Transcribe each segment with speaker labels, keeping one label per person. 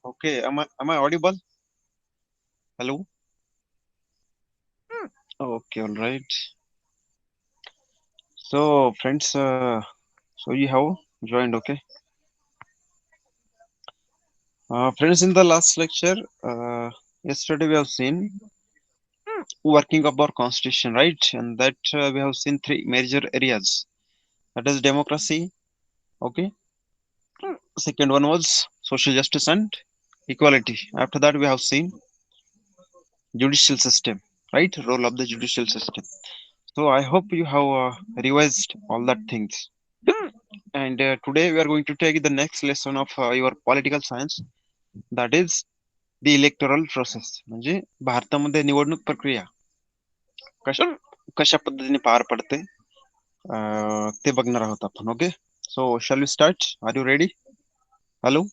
Speaker 1: Okay, am I audible? Hello? Okay, all right. So, friends, so you have joined, okay? Friends, in the last lecture, yesterday we have seen working of our constitution, right? And that we have seen three major areas. That is democracy, okay? Second one was social justice and equality. After that, we have seen judicial system, right? Role of the judicial system. So I hope you have revised all that things. And today we are going to take the next lesson of your political science, that is the electoral process. म्हणजे भारतामध्ये निवडणूक प्रक्रिया कशा कशा पद्धतीने पार पडते ते बघणार आहोत आपण. Okay, so shall we start? Are you ready? Hello?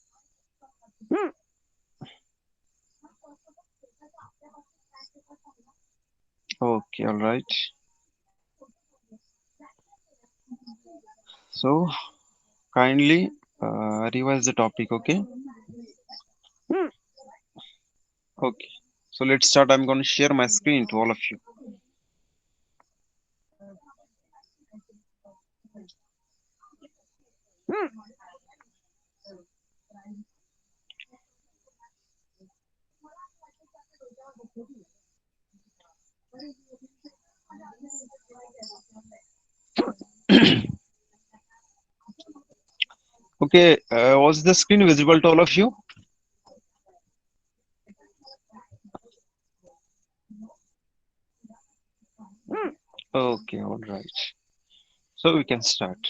Speaker 1: Okay, all right. So kindly revise the topic. Okay. Okay, so let's start. I'm going to share my screen to all of you. Okay, was the screen visible to all of you? Okay, all right. So we can start.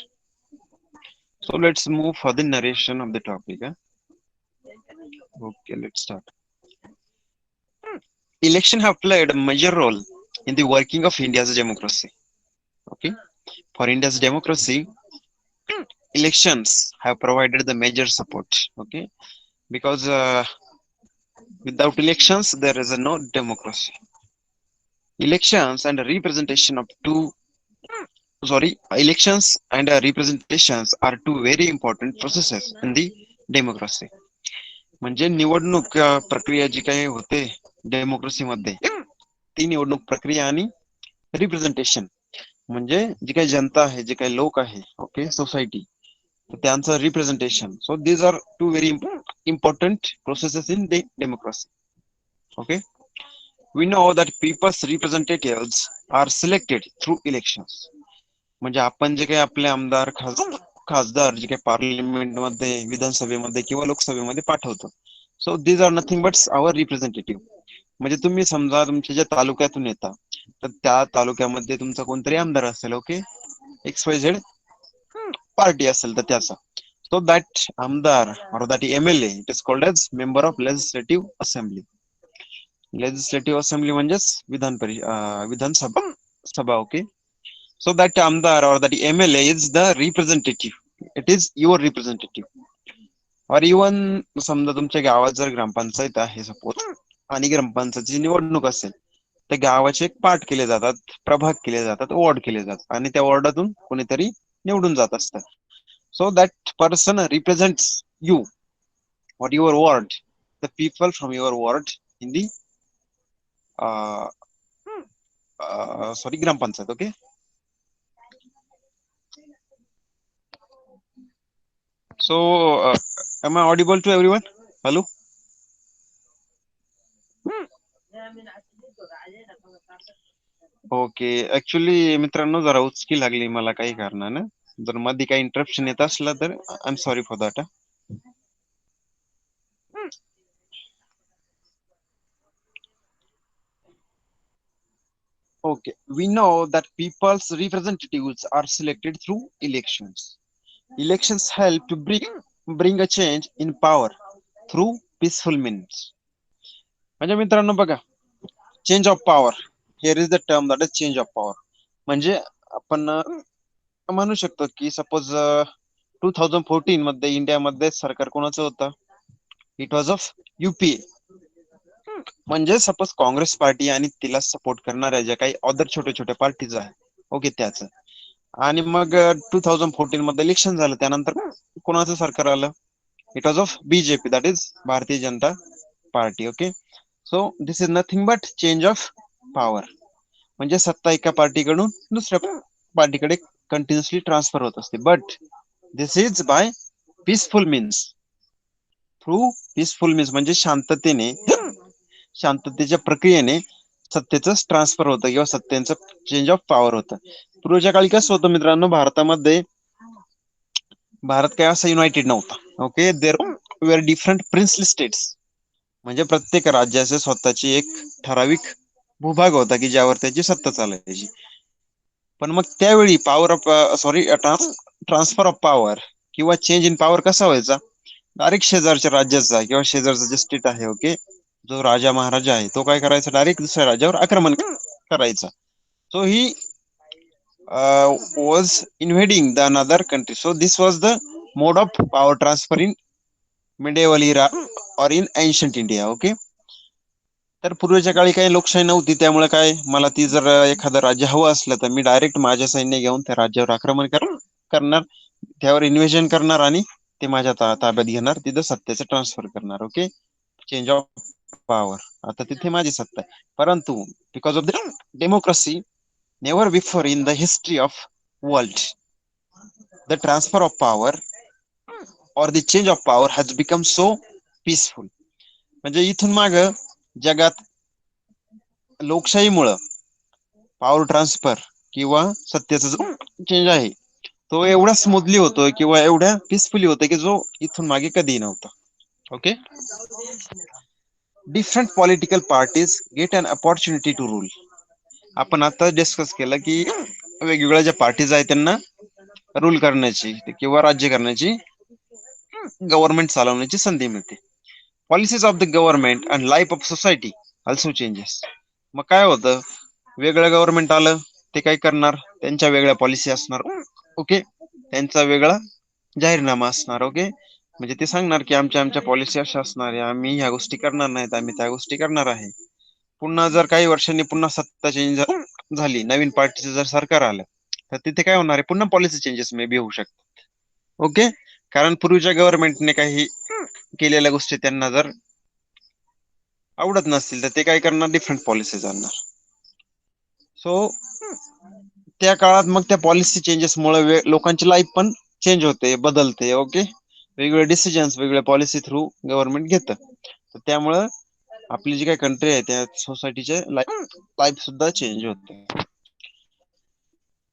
Speaker 1: So let's move for the narration of the topic. Okay, let's start. Election have played a major role in the working of India's democracy. Okay, for India's democracy, elections have provided the major support. Okay, because without elections there is no democracy. Elections and representation of two elections and representations are two very important processes in the democracy. म्हणजे निवडणूक प्रक्रिया जी काही होते democracy मध्ये, ती निवडणूक प्रक्रिया आणि रिप्रेझेंटेशन म्हणजे जी काही जनता आहे, जे काही लोक आहे, ओके, सोसायटी, त्यांचं representation. So these are two very important processes in democracy. Okay, we know that people's representatives are selected through elections. म्हणजे आपण जे काही आपले आमदार खासदार जे काही पार्लिमेंट मध्ये, विधानसभेमध्ये किंवा लोकसभेमध्ये पाठवतो, so these are nothing but our representative. म्हणजे तुम्ही समजा तुमच्या ज्या तालुक्यातून येता, तर त्या तालुक्यामध्ये तुमचा कोणतरी आमदार असेल, ओके, XYZ पार्टी असेल तर त्याचा. सो दॅट आमदार or that MLA, it is called as member of legislative assembly. Legislative assembly म्हणजेच विधानसभा. ओके, सो दॅट आमदार or that MLA is the representative. It is your representative. और even समजा तुमच्या गावात जर ग्रामपंचायत आहे सपोज, आणि ग्रामपंचायतीची निवडणूक असेल, तर गावाचे एक पार्ट केले जातात, प्रभाग केले जातात, वॉर्ड केले जातात, आणि त्या वॉर्डातून कोणीतरी निवडून जात असतं. So that person represents you or your ward, the people from your ward in the Gram Panchayat. Okay. So, am I audible to everyone? Hello. Okay, actually मित्रांनो जरा उचकी लागली मला काही कारणानं. जर मध्ये काही इंटरप्शन येत असला तर I am sorry for that. Okay, we know that people's representatives are selected through elections. Elections help to bring a change in power through peaceful means. म्हणजे मित्रांनो बघा, change of power, here is the term, that is change of power. म्हणजे आपण म्हणू शकतो की suppose 2014 मध्ये इंडियामध्ये सरकार कोणाचं होतं? It was of UPA. म्हणजे सपोज काँग्रेस पार्टी आणि तिला सपोर्ट करणाऱ्या ज्या काही अदर छोटे छोटे पार्टीज आहेत, ओके, त्याचं. आणि मग 2014 मध्ये इलेक्शन झालं, त्यानंतर कोणाचं सरकार आलं? It was of BJP, that is Bharatiya Janata Party. Okay, so this is nothing but change of power. म्हणजे सत्ता एका पार्टीकडून दुसऱ्या पार्टीकडे कंटिन्युअसली ट्रान्सफर होत असते. But this is by peaceful means, through peaceful means म्हणजे शांततेने, शांततेच्या प्रक्रियेने सत्तेचं ट्रान्सफर होतं किंवा सत्तेचं चेंज ऑफ पॉवर होतं. पूर्वीच्या काळी कसं होतं मित्रांनो, भारतामध्ये भारत काय असं युनायटेड नव्हता. Okay, there were different princely states, म्हणजे प्रत्येक राज्याचे स्वतःची एक ठराविक भूभाग होता की ज्यावर त्याची सत्ता चालायची. पण मग त्यावेळी power of transfer of power किंवा चेंज इन पॉवर कसा व्हायचा, डायरेक्ट शेजारच्या राज्याचा किंवा शेजारचा जे स्टेट आहे, ओके, जो राजा महाराजा आहे तो काय करायचा, डायरेक्ट दुसऱ्या राज्यावर आक्रमण करायचा. So he was invading the another country. So this was the mode of power transfer in medieval era or in ancient India. Okay, तर पूर्वीच्या काळी काही लोकशाही नव्हती, त्यामुळे काय, मला ती जर एखादं राज्य हवं असलं तर मी डायरेक्ट माझ्या सैन्य घेऊन त्या राज्यावर आक्रमण करणार, त्यावर इन्व्हेजन करणार आणि ते माझ्या ताब्यात घेणार, तिथं सत्तेचं ट्रान्सफर करणार. ओके, चेंज ऑफ पॉवर, आता तिथे माझी सत्ता आहे. परंतु because of the democracy, never before in the history of world the transfer of power or the change of power has become so peaceful. म्हणजे इथून माग जगात लोकशाहीमुळे पॉवर ट्रान्सफर किंवा सत्तेचा जो चेंज आहे तो एवढा स्मूथली होतोय किंवा एवढ्या पीसफुली होतोय की जो इथून मागे कधीही नव्हता. Okay, different political parties get an opportunity to rule. आपण आता डिस्कस केलं की वेगवेगळ्या ज्या पार्टीज आहेत त्यांना रूल करण्याची किंवा राज्य करण्याची, गव्हर्नमेंट चालवण्याची संधी मिळते. Policies of the government and life of society also changes. मग काय होतं, वेगळं गव्हर्नमेंट आलं ते काय करणार, त्यांच्या वेगळ्या पॉलिसी असणार. ओके, त्यांचा वेगळा जाहीरनामा असणार. ओके, म्हणजे ते सांगणार की आमच्या पॉलिसी अशा असणार आहे, आम्ही ह्या गोष्टी करणार नाहीत, आम्ही त्या गोष्टी करणार आहे. पुन्हा जर काही वर्षांनी पुन्हा सत्ता चेंज झाली, नवीन पार्टीचं जर सरकार आलं तर तिथे काय होणार आहे, पुन्हा पॉलिसी चेंजेस मे बी होऊ शकतात. ओके, कारण पूर्वीच्या गव्हर्नमेंटने काही केलेल्या गोष्टी त्यांना जर आवडत नसतील तर ते काय करणार, डिफरंट पॉलिसीज आणणार. सो त्या काळात मग त्या पॉलिसी चेंजेस मुळे लोकांची लाईफ पण चेंज होते, बदलते. ओके, वेगवेगळे डिसिजन्स वेगवेगळ्या पॉलिसी थ्रू गव्हर्नमेंट घेतं, तर त्यामुळं आपली जी काही कंट्री आहे त्या सोसायटीचे लाईफ सुद्धा चेंज होते.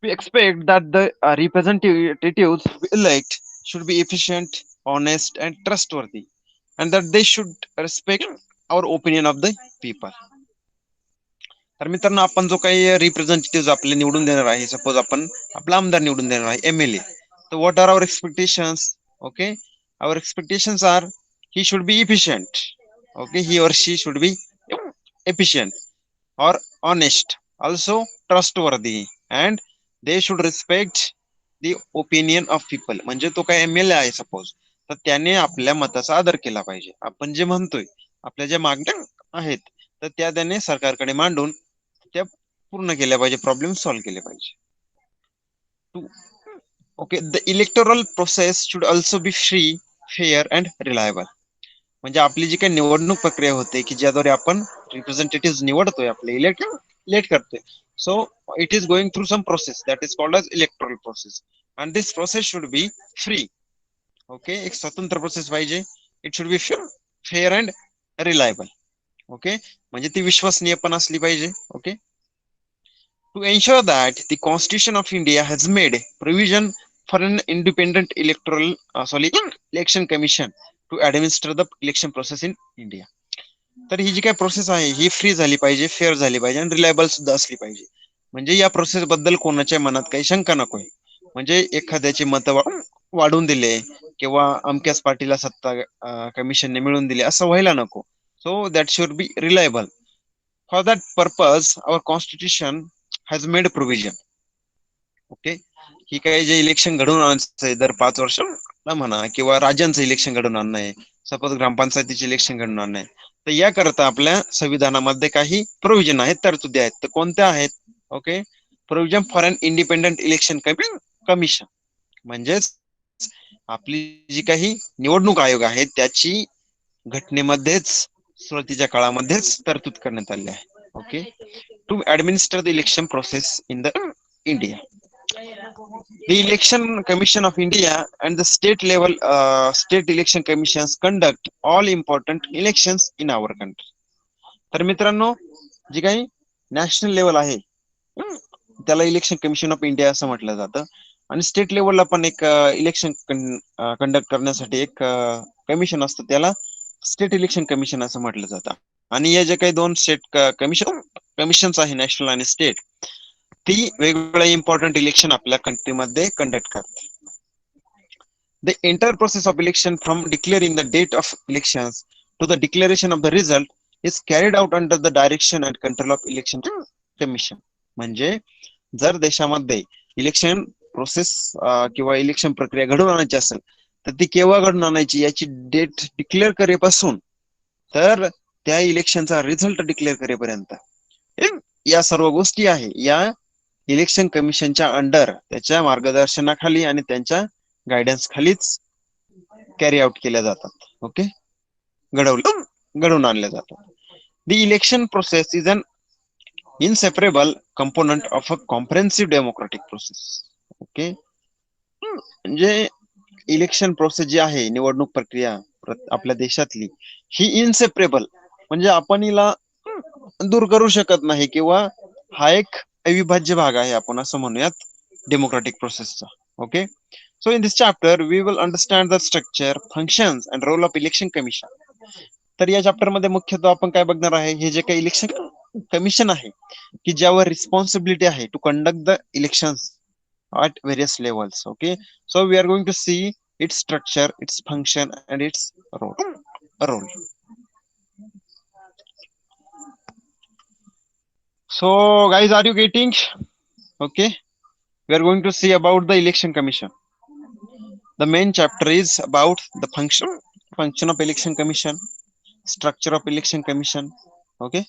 Speaker 1: We expect that the representatives we elect should be efficient, honest, and trustworthy, and that they should respect our opinion of the people. तर मित्रांनो, आपण जो काही रिप्रेझेंटेटिव्ह आपले निवडून देणार आहे, सपोज आपण आपला आमदार निवडून देणार आहे, MLA, तर what are our expectations? Okay, our expectations are he should be efficient. Okay, he और she should be efficient or honest, also trustworthy, and they should respect the opinion of people. म्हणजे तो काय MLA आहे suppose, तर त्याने आपल्या मताचा आदर केला पाहिजे. आपण जे म्हणतोय, आपल्या ज्या मागण्या आहेत तर त्या त्याने सरकारकडे मांडून त्या पूर्ण केल्या पाहिजे, प्रॉब्लेम सॉल्व्ह केले पाहिजे. Okay, the electoral process should also be free, fair and reliable. म्हणजे आपली जी काही निवडणूक प्रक्रिया होते की ज्याद्वारे आपण रिप्रेझेंटेटिव्ह निवडतोय, आपले इलेक्ट करतोय, so it is going through some process that is called as electoral process, and this process should be free. Okay, एक स्वतंत्र प्रोसेस पाहिजे. It should be fair and reliable. Okay, म्हणजे ती विश्वसनीय पण असली पाहिजे. Okay, to ensure that the Constitution of India has made provision for an independent election commission to administer the election process in India. तर ही जी काही process आहे ही free झाली पाहिजे, फेअर झाली पाहिजे आणि रिलायबल सुद्धा असली पाहिजे. म्हणजे या प्रोसेस बद्दल कोणाच्या मनात काही शंका नको आहे. म्हणजे एखाद्याची मत वाढून दिले किंवा अमक्याच पार्टीला सत्ता कमिशनने मिळून दिली असं व्हायला नको. So that should be reliable. For that purpose our constitution has made provision. Okay, ही काही जे इलेक्शन घडवून आणायचं दर 5 वर्षाला म्हणा किंवा राज्यांचं इलेक्शन घडवून आणणं आहे, सपोज ग्रामपंचायतीचे इलेक्शन घडवून आणणं आहे, तर याकरता आपल्या संविधानामध्ये काही प्रोव्हिजन आहेत, तरतुदी आहेत. तर कोणत्या आहेत? Okay, provision for an independent election commission. म्हणजेच आपली जी काही निवडणूक आयोग आहे त्याची घटनेमध्येच सुरुवातीच्या काळामध्येच तरतूद करण्यात आली आहे. Okay, to administer the election process in the India. The Election Commission of India and the state election commissions conduct all important elections in our country. तर मित्रांनो, जी काही नॅशनल लेवल आहे त्याला इलेक्शन कमिशन ऑफ इंडिया असं म्हटलं जातं, आणि state लेवलला पण एक इलेक्शन कंडक्ट करण्यासाठी एक कमिशन असतं, त्याला स्टेट इलेक्शन कमिशन असं म्हटलं जातं. आणि या जे काही दोन स्टेट कमिशन्स आहे, नॅशनल आणि स्टेट, ती वेगवेगळ्या इम्पॉर्टंट इलेक्शन आपल्या कंट्रीमध्ये कंडक्ट करते. The entire process of election from declaring the date of elections to the declaration of the result is carried out under the direction and control of election commission. म्हणजे जर देशामध्ये election process किंवा election प्रक्रिया घडवून आणायची असेल तर ती केव्हा घडून आणायची याची डेट डिक्लेअर करेपासून तर त्या इलेक्शनचा रिझल्ट डिक्लेअर करेपर्यंत या सर्व गोष्टी आहे या इलेक्शन कमिशनच्या अंडर, त्याच्या मार्गदर्शनाखाली आणि त्यांच्या गायडन्स खालीच कॅरी आउट केल्या जातात. ओके, घडवून आणल्या जातात. The election process is an inseparable component of a comprehensive democratic process. Okay, म्हणजे इलेक्शन प्रोसेस जी आहे, निवडणूक प्रक्रिया आपल्या देशातली, ही इनसेपरेबल म्हणजे आपण हिला दूर करू शकत नाही, किंवा हा एक अविभाज्य भाग आहे आपण असं म्हणूयात डेमोक्रेटिक प्रोसेसचा. Okay, so in this chapter we will understand the structure, functions and role of election commission. तर या चॅप्टर मध्ये मुख्यतः आपण काय बघणार आहे, हे जे काही इलेक्शन कमिशन आहे की ज्यावर रिस्पॉन्सिबिलिटी आहे to conduct the elections at various levels. Okay, so we are going to see its structure, its function and its role. So guys, are you getting? Okay, we are going to see about the election commission. The main chapter is about the function of election commission, structure of election commission. Okay,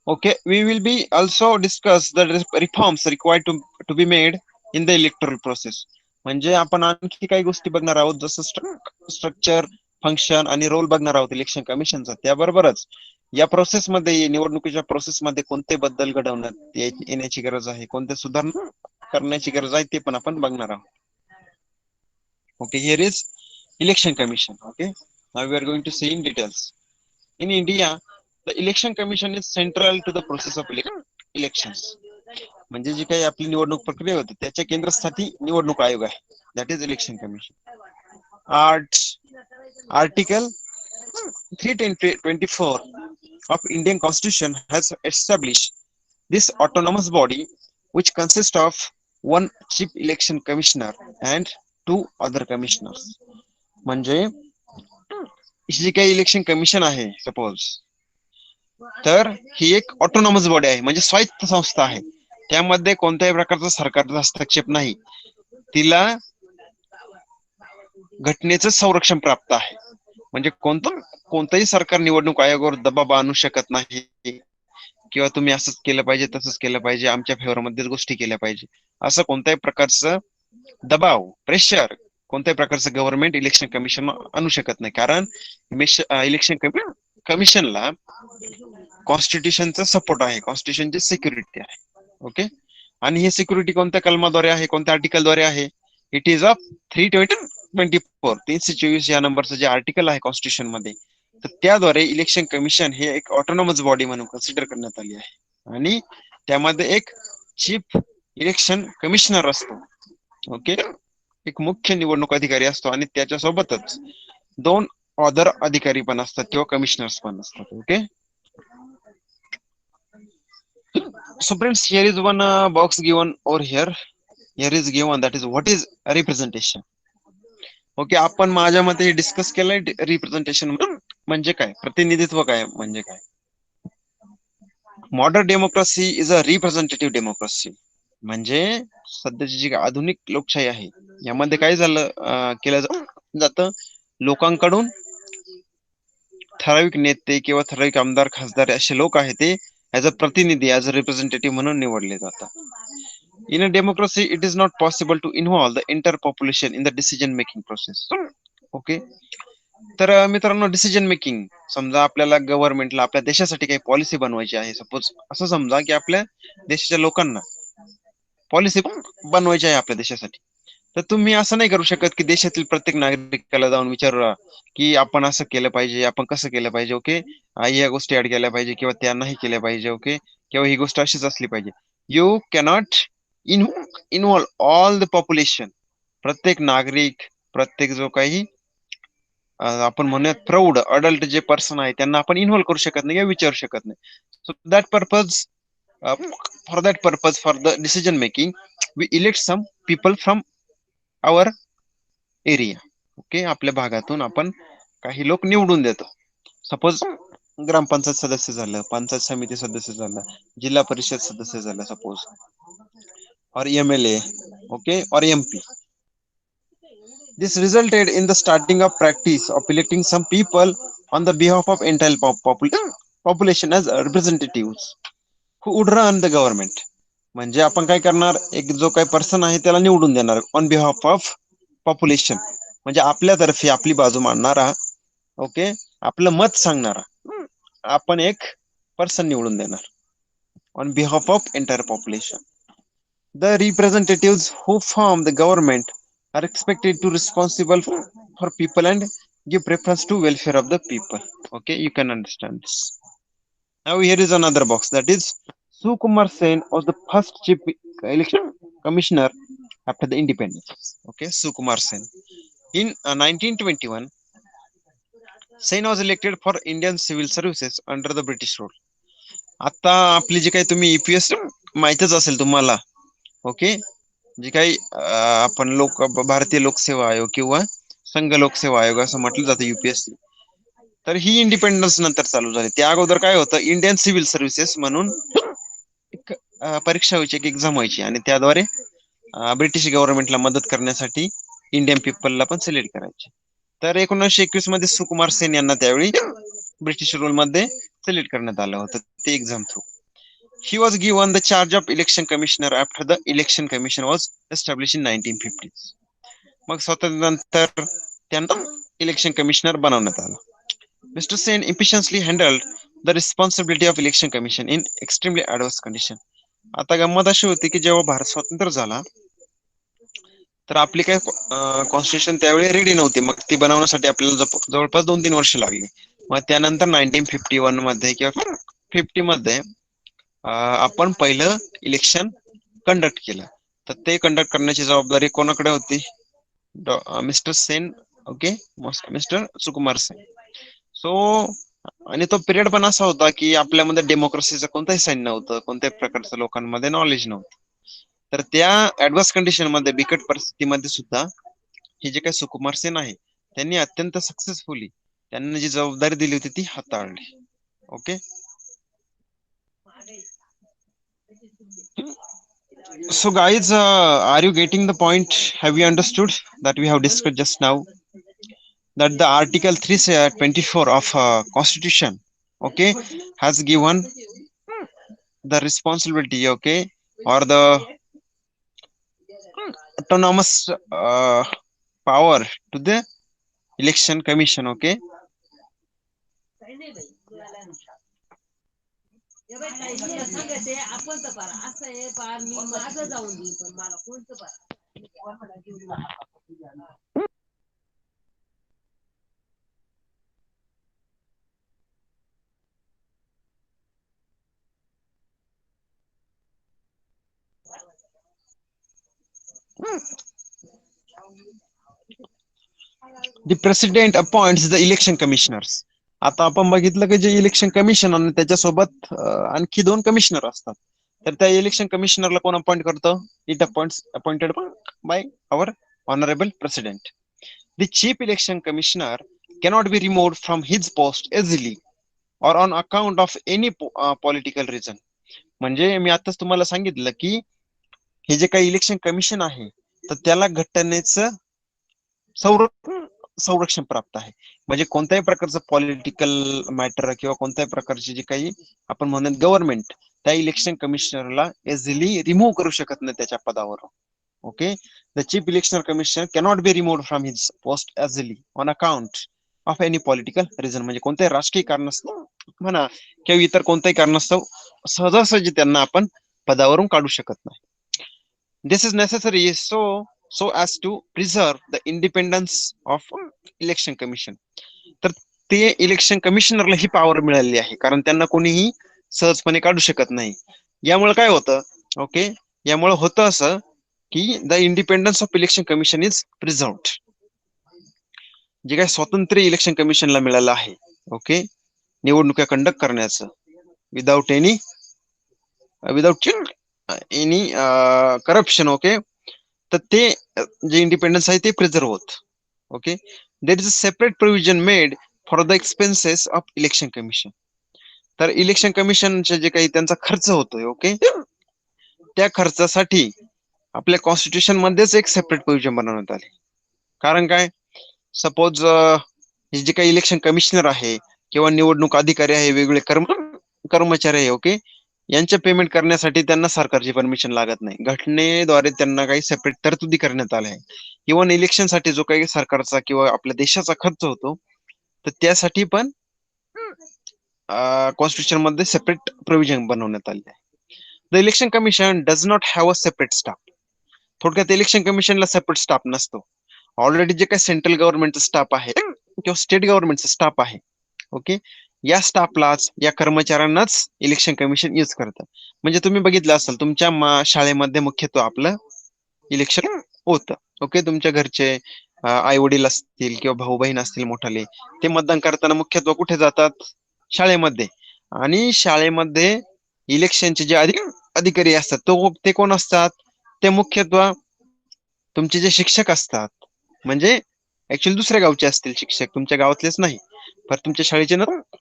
Speaker 1: okay, we will be also discuss the reforms required to be made in the electoral process. म्हणजे आपण आणखी काही गोष्टी बघणार आहोत, जसं structure, function आणि role बघणार आहोत इलेक्शन कमिशनचा. त्याबरोबरच या प्रोसेसमध्ये, निवडणुकीच्या प्रोसेसमध्ये कोणते बदल घडवण्यात येण्याची गरज आहे, कोणते सुधारणा करण्याची गरज आहे, ते पण आपण बघणार आहोत. Okay, here is election commission. Okay, now we are going to see in details. In India, the election commission is central to the process of elections. म्हणजे जी काही आपली निवडणूक प्रक्रिया होती त्याच्या केंद्रस्थानी निवडणूक आयोग आहे, that is election commission. Article 324 of Indian Constitution has established this autonomous body which consists of one chief election commissioner and two other commissioners. म्हणजे जी काही इलेक्शन कमिशन आहे सपोज, तर ही एक ऑटोनॉमस बॉडी आहे, म्हणजे स्वायत्त संस्था आहे. त्यामध्ये कोणत्याही प्रकारचा सरकारचा हस्तक्षेप नाही, तिला घटनेचं संरक्षण प्राप्त आहे. म्हणजे कोणतंही सरकार निवडणूक आयोगावर दबाव आणू शकत नाही, किंवा तुम्ही असंच केलं पाहिजे, तसंच केलं पाहिजे, आमच्या फेवर मध्येच गोष्टी केल्या पाहिजे, असं कोणत्याही प्रकारचं दबाव, प्रेशर कोणत्याही प्रकारचं गव्हर्नमेंट इलेक्शन कमिशन आणू शकत नाही. कारण इलेक्शन कमिशनला कॉन्स्टिट्यूशनचा सपोर्ट आहे, कॉन्स्टिट्यूशनची सिक्युरिटी आहे. ओके, आणि ही सिक्युरिटी कोणत्या कलमाद्वारे आहे, कोणत्या आर्टिकलद्वारे आहे? इट इज ऑफ 324, 324 या नंबरचं जे आर्टिकल आहे कॉन्स्टिट्यूशन मध्ये, तर त्याद्वारे इलेक्शन कमिशन हे एक ऑटोनॉमस बॉडी म्हणून कन्सिडर करण्यात आली आहे. आणि त्यामध्ये एक चीफ इलेक्शन कमिशनर असतो. ओके, एक मुख्य निवडणूक अधिकारी असतो, आणि त्याच्यासोबतच दोन अदर अधिकारी पण असतात किंवा कमिशनर्स पण असतात. Okay, so friends, here is one box given over here. Here is given, that is what is representation. Okay, आपण माझ्या मते डिस्कस केलंय रिप्रेझेंटेशन म्हणजे काय, प्रतिनिधित्व काय म्हणजे काय. Modern democracy is a representative democracy. म्हणजे सध्याची जी आधुनिक लोकशाही आहे यामध्ये काय झालं केलं जातं, लोकांकडून ठराविक नेते किंवा ठराविक आमदार खासदार असे लोक आहेत ते ऍज अ प्रतिनिधी, ऍज अ रिप्रेझेंटेटिव्ह म्हणून निवडले जातात. In a democracy it is not possible to involve the entire population in the decision making process. Okay. तर मित्रांनो, डिसिजन मेकिंग, समजा आपल्याला गव्हर्नमेंटला आपल्या देशासाठी काही पॉलिसी बनवायची आहे, सपोज असं समजा की आपल्या देशाच्या लोकांना पॉलिसी बनवायची आहे आपल्या देशासाठी, तर तुम्ही असं नाही करू शकत की देशातील प्रत्येक नागरिकाला जाऊन विचारू की आपण असं केलं पाहिजे, आपण कसं केलं पाहिजे, ओके, या गोष्टी ऍड केल्या पाहिजे किंवा त्या नाही केल्या पाहिजे, ओके, किंवा ही गोष्ट अशीच असली पाहिजे. You cannot involve all the population, प्रत्येक नागरिक, प्रत्येक जो काही आपण म्हणूयात प्रौढ अडल्ट जे पर्सन आहे त्यांना आपण इन्व्हॉल्व करू शकत नाही किंवा विचारू शकत नाही. So that purpose, for that purpose, for the decision making, we elect some people from our area. Okay, आपल्या भागातून आपण काही लोक निवडून देतो. सपोज ग्रामपंचायत सदस्य झालं, पंचायत समिती सदस्य झालं, जिल्हा परिषद सदस्य झालं सपोज, और MLA, ओके, और MP. This resulted in the starting of practice of electing some people on the behalf of entire population as representatives who would run the government. म्हणजे आपण काय करणार, एक जो काही पर्सन आहे त्याला निवडून देणार ऑन बिहाफ ऑफ पॉप्युलेशन, म्हणजे आपल्यातर्फे आपली बाजू मांडणारा, ओके, आपलं मत सांगणारा आपण एक पर्सन निवडून देणार on behalf of entire population. The representatives who form the government are expected to responsible for people and give preference to welfare of the people. Okay, you can understand this. Now here is another box, that is Sukumar Sen was the first chief election commissioner after the independence. Okay, Sukumar Sen. In 1921, Sen was elected for Indian civil services under the British rule. आता आपली जी काही तुम्ही EPS माहितच असेल तुम्हाला, okay, जी काही आपण भारतीय लोकसेवा आयोग किंवा संघ लोकसेवा आयोग असं म्हटलं जातं UPSC, तर ही इंडिपेंडन्स नंतर चालू झाली. त्या अगोदर काय होतं, इंडियन सिव्हिल सर्व्हिसेस म्हणून एक परीक्षा व्हायची, एक एक्झाम व्हायची, आणि त्याद्वारे ब्रिटिश गव्हर्नमेंटला मदत करण्यासाठी इंडियन पीपलला पण सिलेक्ट करायचे. तर 1921 मध्ये सुकुमार सेन यांना त्यावेळी ब्रिटिश रूल मध्ये सिलेक्ट करण्यात आलं होतं ते exam through. He was given the charge of election commissioner after the election commission was established in 1950. मग स्वातंत्र्यानंतर त्यांना इलेक्शन कमिशनर बनवण्यात आलं. Mr. Sen efficiently handled the responsibility of election commission in extremely adverse condition. आता गंमत अशी होती की जेव्हा भारत स्वतंत्र झाला तर आपली काय कॉन्स्टिट्यूशन त्यावेळी रेडी नव्हती, मग ती बनवण्यासाठी आपल्याला जवळपास 2-3 वर्ष लागली. मग त्यानंतर 1951 मध्ये किंवा 50 मध्ये आपण पहिलं इलेक्शन कंडक्ट केलं. तर ते कंडक्ट करण्याची जबाबदारी कोणाकडे होती, mister Sen, okay, mister Sukumar Sen. So आणि तो पिरियड पण असा होता की आपल्यामध्ये डेमोक्रेसीचं कोणतंही साईन नव्हतं, कोणत्याही प्रकारचं लोकांमध्ये नॉलेज नव्हतं. तर त्या ऍडव्हर्स कंडिशन मध्ये, बिकट परिस्थितीमध्ये सुद्धा हे जे काही सुकुमार सेन आहे त्यांनी अत्यंत सक्सेसफुली त्यांना जी जबाबदारी दिली होती ती हाताळली. Okay, so guys, are you getting the point? Have you understood that we have discussed just now that the article 324 of constitution, okay, has given the responsibility, okay, or the autonomous power to the election commission, okay. The president appoints the election commissioners. आता आपण बघितलं की जे election commission आणि त्याच्यासोबत आणखी 2 commissioner असतात, तर त्या इलेक्शन कमिशनरला कोण अपॉइंट करतं, it appointed by our honourable president. The chief election commissioner cannot be removed from his post easily or on account of any political reason. म्हणजे मी आताच तुम्हाला सांगितलं की हे जे काही इलेक्शन कमिशन आहे तर त्याला घटनेचं संरक्षण संरक्षण प्राप्त आहे. म्हणजे कोणत्याही प्रकारचं पॉलिटिकल मॅटर किंवा कोणत्याही प्रकारची जी काही आपण म्हणत गव्हर्नमेंट त्या इलेक्शन कमिशनरला इझिली रिमूव्ह करू शकत नाही त्याच्या पदावरून. Okay, the chief election commissioner cannot be removed from his post easily on account of any political reason. म्हणजे कोणत्याही राजकीय कारणास्तव म्हणा किंवा इतर कोणत्याही कारणास्तव सहजासहजी त्यांना आपण पदावरून काढू शकत नाही. This is necessary so as to preserve the independence of election commission. तर ते इलेक्शन कमिशनरला ही पॉवर मिळालेली आहे, कारण त्यांना कोणीही सहजपणे काढू शकत नाही. यामुळे काय होतं, ओके, यामुळे होतं असं की the independence of election commission is preserved. जे काय स्वातंत्र्य इलेक्शन कमिशनला मिळालं आहे, ओके, निवडणुका कंडक्ट करण्याचं विदाउट एनी करप्शन. ओके, तर ते जे इंडिपेंडन्स आहे ते प्रिझर्व होत. Okay, there is a separate provision made for the expenses of election commission. तर इलेक्शन कमिशनचे जे काही त्यांचा खर्च होतोय, ओके, त्या खर्चासाठी आपल्या कॉन्स्टिट्यूशन मध्येच एक सेपरेट प्रोव्हिजन बनवण्यात आले. कारण काय, सपोज जे काही इलेक्शन कमिशनर आहे किंवा निवडणूक अधिकारी आहे, वेगवेगळे कर्मचारी आहे, ओके, यांचे पेमेंट करण्यासाठी त्यांना सरकारची परमिशन लागत नाही. घटनेद्वारे त्यांना काही सेपरेट तरतुदी करण्यात आल्या आहे. इव्हन इलेक्शनसाठी जो काही सरकारचा किंवा आपल्या देशाचा खर्च होतो, तर त्यासाठी पण कॉन्स्टिट्यूशन मध्ये सेपरेट प्रोव्हिजन बनवण्यात आले आहे. The election commission does not have a separate staff. थोडक्यात इलेक्शन कमिशनला सेपरेट स्टाफ नसतो. ऑलरेडी जे काही सेंट्रल गव्हर्नमेंटचा स्टाफ आहे किंवा स्टेट गव्हर्नमेंटचा स्टाफ आहे, ओके, या स्टाफलाच या कर्मचाऱ्यांनाच इलेक्शन कमिशन यूज करतं. म्हणजे तुम्ही बघितलं असेल तुमच्या शाळेमध्ये मुख्यत्वे आपलं इलेक्शन होतं. ओके, तुमच्या घरचे आई वडील असतील किंवा भाऊ बहीण असतील मोठाले, ते मतदान करताना मुख्यत्वे कुठे जातात, शाळेमध्ये. आणि शाळेमध्ये इलेक्शनचे जे अधिकारी असतात ते कोण असतात, ते मुख्यत्वे तुमचे जे शिक्षक असतात. म्हणजे ऍक्च्युअली दुसऱ्या गावचे असतील शिक्षक, तुमच्या गावातलेच नाही, पण तुमच्या शाळेचे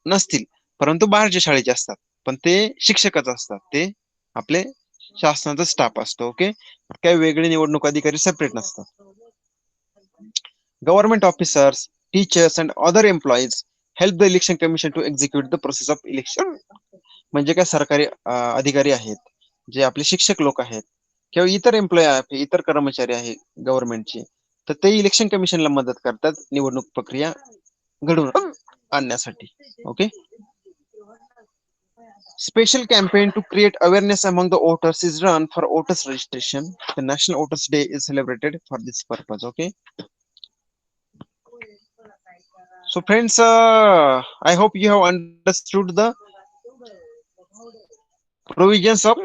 Speaker 1: नसतील, परंतु बाहेरच्या शाळेचे असतात, पण ते शिक्षकच असतात. ते आपले शासनाचा स्टाफ असतो. ओके, काही वेगळे निवडणूक अधिकारी सेपरेट नसतात. Government officers, teachers and other employees help the election commission to execute the process of election. म्हणजे काय सरकारी अधिकारी आहेत, जे आपले शिक्षक लोक आहेत किंवा इतर एम्प्लॉई आहेत, इतर कर्मचारी आहेत गव्हर्नमेंटचे, तर ते इलेक्शन कमिशनला मदत करतात निवडणूक प्रक्रिया घडवून आणण्यासाठी. Okay, special campaign to create awareness among the voters is run for voters registration. The National Voters Day is celebrated for this purpose. Okay. So friends, I hope you have understood the provisions of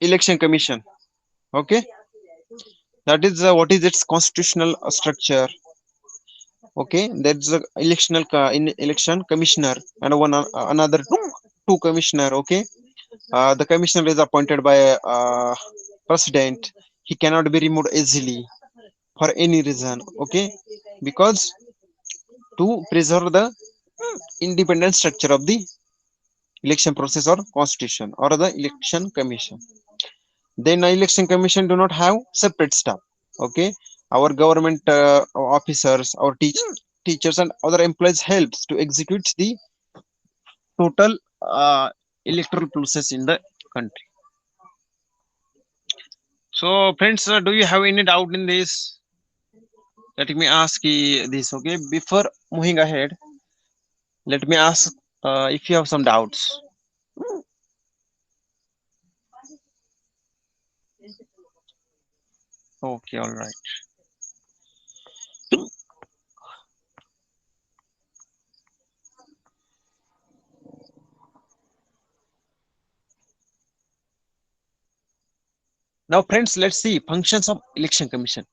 Speaker 1: election commission. Okay. That is what is its constitutional structure. Okay. That's the election commissioner and another two commissioner. Okay. The commissioner is appointed by president. He cannot be removed easily for any reason. Okay, because to preserve the independent structure of the election process or constitution or the election commission. Then election commission do not have separate staff. Okay, our government officers, our teachers and other employees helps to execute the total electoral process in the country. So friends, do you have any doubt in this? Let me ask this. Okay, before moving ahead, let me ask if you have some doubts. Okay, all right. Now friends, let's see functions of election commission.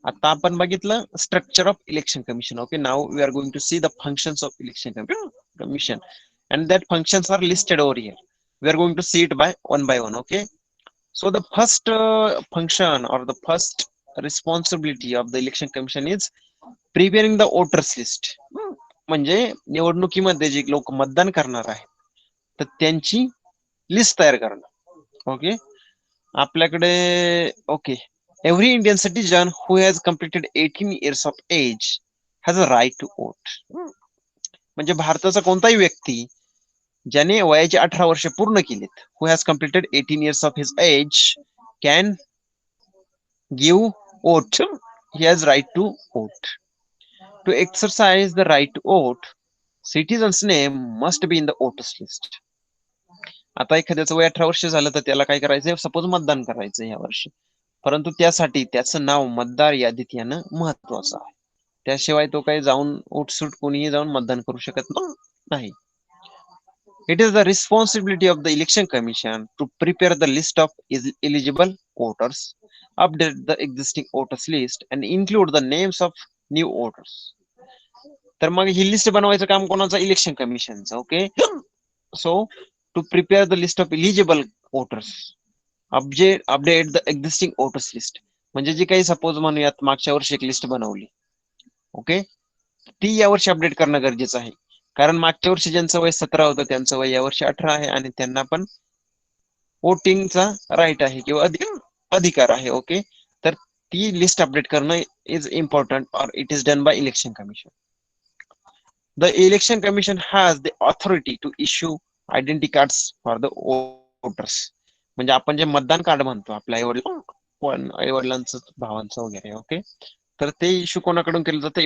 Speaker 1: आता आपण बघितलं structure of election commission. Okay, now we are going to see the functions of election commission, and that functions are listed over here. We are going to see it by one. Okay, so the first function or the first responsibility of the election commission is preparing the voters list. म्हणजे निवडणुकीमध्ये जे लोक मतदान करणार आहेत तर त्यांची list तयार करणं. ओके, आपल्याकडे okay, every Indian citizen who has completed 18 years of age has a right to vote. म्हणजे भारताचा कोणताही व्यक्ती ज्याने वयाचे 18 वर्ष पूर्ण केलीत, who has completed 18 years of his age, can give vote. He has right to vote. To exercise the right to vote, citizens name must be in the voters list. आता एखाद्याचं वय 18 वर्ष झालं तर त्याला काय करायचंय, सपोज मतदान करायचं या वर्षी, परंतु त्यासाठी त्याचं नाव मतदार यादीत येणं महत्वाचं आहे. त्याशिवाय तो काही जाऊन उठसूट कोणीही जाऊन मतदान करू शकत नाही. It is the responsibility of the election commission to prepare the list of eligible voters, update the existing voters list and include the names of new voters. तर मग ही लिस्ट बनवायचं काम कोणाचं, इलेक्शन कमिशनचं. Okay, so to prepare the list of eligible voters, update the existing voters list. म्हणजे जी काही suppose म्हणूयात मागच्या वर्षी एक लिस्ट बनवली, ओके, ती यावर्षी अपडेट करणं गरजेचं आहे. कारण मागच्या वर्षी ज्यांचं वय 17 होतं त्यांचं वय यावर्षी 18 आहे आणि त्यांना पण वोटिंगचा राईट आहे किंवा अधिकार आहे. ओके, तर ती लिस्ट अपडेट करणं इज इम्पॉर्टंट और it is done by election commission. The election commission has the authority to issue identity cards for the voters. म्हणजे आपण जे मतदान कार्ड म्हणतो आपल्या आईवडिलांचं, भावांचं वगैरे. ओके, तर ते इश्यू कोणाकडून केलं जातं,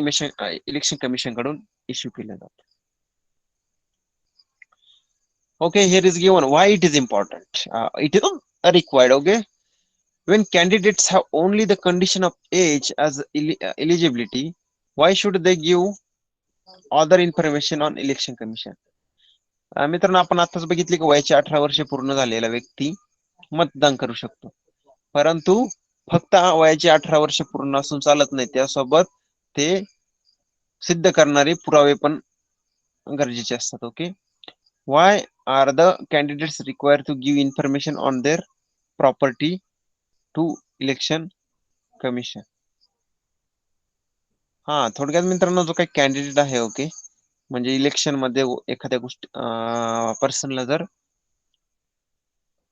Speaker 1: इलेक्शन कमिशन कडून इश्यू केलं जातं. Okay, here is given why it is important. It is required. Okay, when candidates have only the condition of age as eligibility, why should they give other information on election commission? मित्रांनो, आपण आताच बघितले की वयाचे 18 वर्ष पूर्ण झालेला व्यक्ती मतदान करू शकतो, परंतु फक्त वयाचे 18 वर्ष पूर्ण असून चालत नाही, त्यासोबत ते सिद्ध करणारे पुरावे पण गरजेचे असतात. Okay, why are the candidates required to give information on their property to election commission? हा, थोडक्यात मित्रांनो, जो काही कॅन्डिडेट आहे, ओके, म्हणजे इलेक्शन मध्ये एखाद्या गोष्टी पर्सनला जर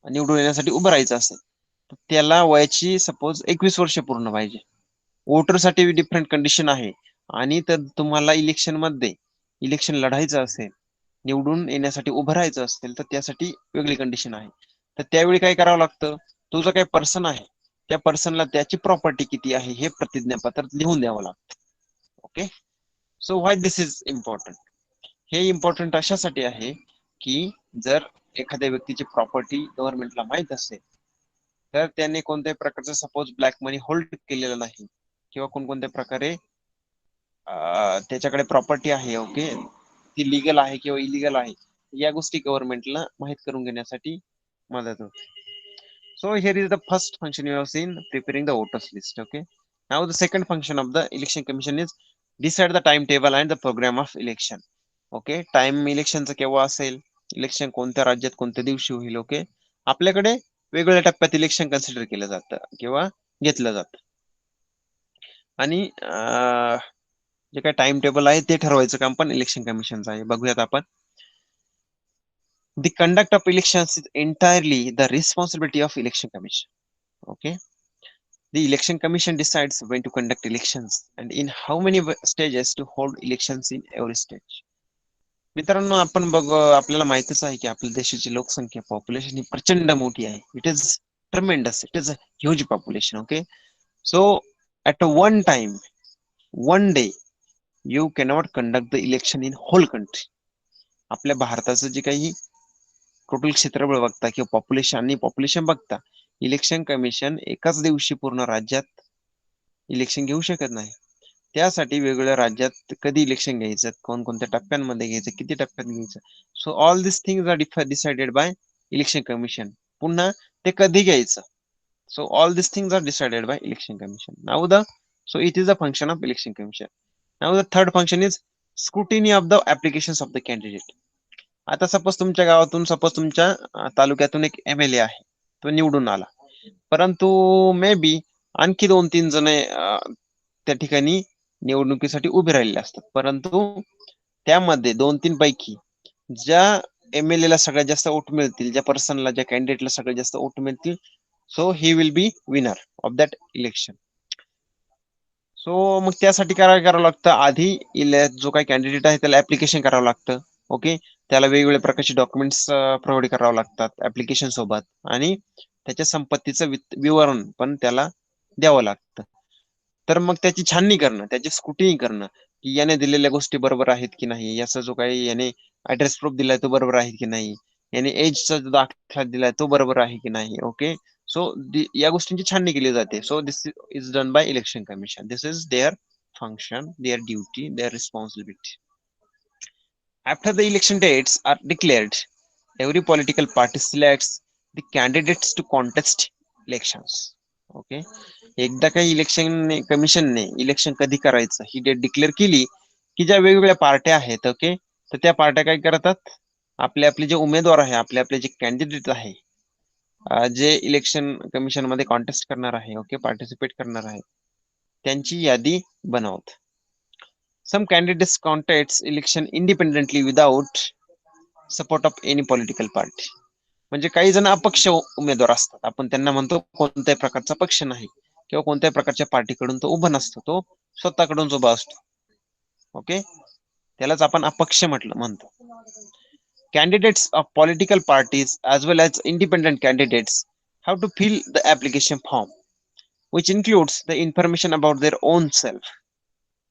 Speaker 1: निवडून येण्यासाठी उभं राहायचं असेल तर त्याला वयाची सपोज 21 वर्ष पूर्ण पाहिजे. वोटरसाठी डिफरंट कंडिशन आहे, आणि तर तुम्हाला इलेक्शन लढायचं असेल, निवडून येण्यासाठी उभं राहायचं असेल, तर त्यासाठी वेगळी कंडिशन आहे. तर त्यावेळी काय करावं लागतं, तो जो काही पर्सन आहे त्या पर्सनला त्याची प्रॉपर्टी किती आहे हे प्रतिज्ञापत्रात लिहून द्यावं लागतं. Okay, so why this is important. हे इम्पॉर्टंट अशासाठी आहे की जर एखाद्या व्यक्तीची प्रॉपर्टी गव्हर्नमेंटला माहित असेल तर त्याने कोणत्याही प्रकारचं सपोज ब्लॅक मनी होल्ड केलेलं नाही किंवा कोणकोणत्या प्रकारे त्याच्याकडे प्रॉपर्टी आहे, ओके, ती लिगल आहे किंवा इलिगल आहे, या गोष्टी गव्हर्नमेंटला माहित करून घेण्यासाठी मदत होते. So here is the first function you have seen, preparing the voters list. Okay, now the second function of the election commission is decide the timetable and the program of election. Okay, time इलेक्शनचं केव्हा असेल, election कोणत्या राज्यात कोणत्या दिवशी होईल. Okay, आपल्याकडे वेगवेगळ्या टप्प्यात इलेक्शन कन्सिडर केलं जातं किंवा घेतलं जातं, आणि जे काही टाइम टेबल आहे ते ठरवायचं काम पण इलेक्शन कमिशनचं आहे. बघूयात आपण. The conduct of elections is entirely the responsibility of election commission. Okay, the election commission decides when to conduct elections and in how many stages to hold elections in every stage. मित्रांनो, आपण आपल्याला माहितच आहे की आपल्या देशाची लोकसंख्या, population ही प्रचंड मोठी आहे. It is tremendous, it is a huge population. Okay, so at one time, one day, you cannot conduct the election in whole country. आपल्या भारताचं जे काही टोटल क्षेत्रफळ बघता किंवा पॉप्युलेशन बघता, इलेक्शन कमिशन एकाच दिवशी पूर्ण राज्यात इलेक्शन घेऊ शकत नाही. त्यासाठी वेगवेगळ्या राज्यात कधी इलेक्शन घ्यायचं, कोणकोणत्या टप्प्यांमध्ये घ्यायचं, किती टप्प्यात घ्यायचं, so all this things are decided by election commission. पुन्हा ते कधी घ्यायचं, so all this things are decided by election commission. Now so it is a function of election commission. Now the third function is scrutiny of the applications of the candidate. आता suppose तुमच्या गावातून, suppose तुमच्या तालुक्यातून एक MLA आहे, तो निवडून आला, परंतु मे बी आणखी 2-3 जण त्या ठिकाणी निवडणुकीसाठी उभे राहिलेले असतात, परंतु त्यामध्ये 2-3 पैकी ज्या MLA ला सगळ्यात जास्त वोट मिळतील, ज्या पर्सनला, ज्या कॅन्डिडेटला सगळ्यात जास्त वोट मिळतील, so he will be winner of that election. So मग त्यासाठी काय करावं लागतं, आधी जो काही कॅन्डिडेट आहे त्याला ऍप्लिकेशन करावं लागतं. ओके, त्याला वेगवेगळ्या प्रकारचे डॉक्युमेंट्स प्रोव्हाइड करावं लागतात ऍप्लिकेशन सोबत, आणि त्याच्या संपत्तीचं विवरण पण त्याला द्यावं लागतं. तर मग त्याची छाननी करणं, त्याची स्क्रुटिनी करणं, की याने दिलेल्या गोष्टी बरोबर आहेत की नाही, याचा जो काही याने ऍड्रेस प्रूफ दिलाय तो बरोबर आहे की नाही, याने एजचा जो दाखला दिलाय तो बरोबर आहे की नाही. ओके, सो या गोष्टींची छाननी केली जाते. So this is done by election commission. This is their function, their duty, their responsibility. After the election dates are declared, every political party selects the candidates to contest elections. Okay, एकदा काही election कमिशनने election कधी करायचं ही date declare केली की ज्या वेगवेगळ्या पार्ट्या आहेत, ओके, तर त्या पार्ट्या काय करतात, आपले आपले जे उमेदवार आहे, आपले आपले जे कॅन्डिडेट आहे, जे इलेक्शन कमिशन मध्ये कॉन्टेस्ट करणार आहे, ओके, पार्टिसिपेट करणार आहे, त्यांची यादी बनवत. Some candidates contest election independently without support of any political party. म्हणजे काही जण अपक्ष उमेदवार असतात, आपण त्यांना म्हणतो कोणत्याही प्रकारचा पक्ष नाही किंवा कोणत्याही प्रकारच्या पार्टीकडून तो उभा नसतो, तो स्वतःकडून उभा असतो. ओके, त्यालाच आपण अपक्ष म्हणतो. Candidates of political parties as well as independent candidates have to fill the application form, which includes the information about their own self.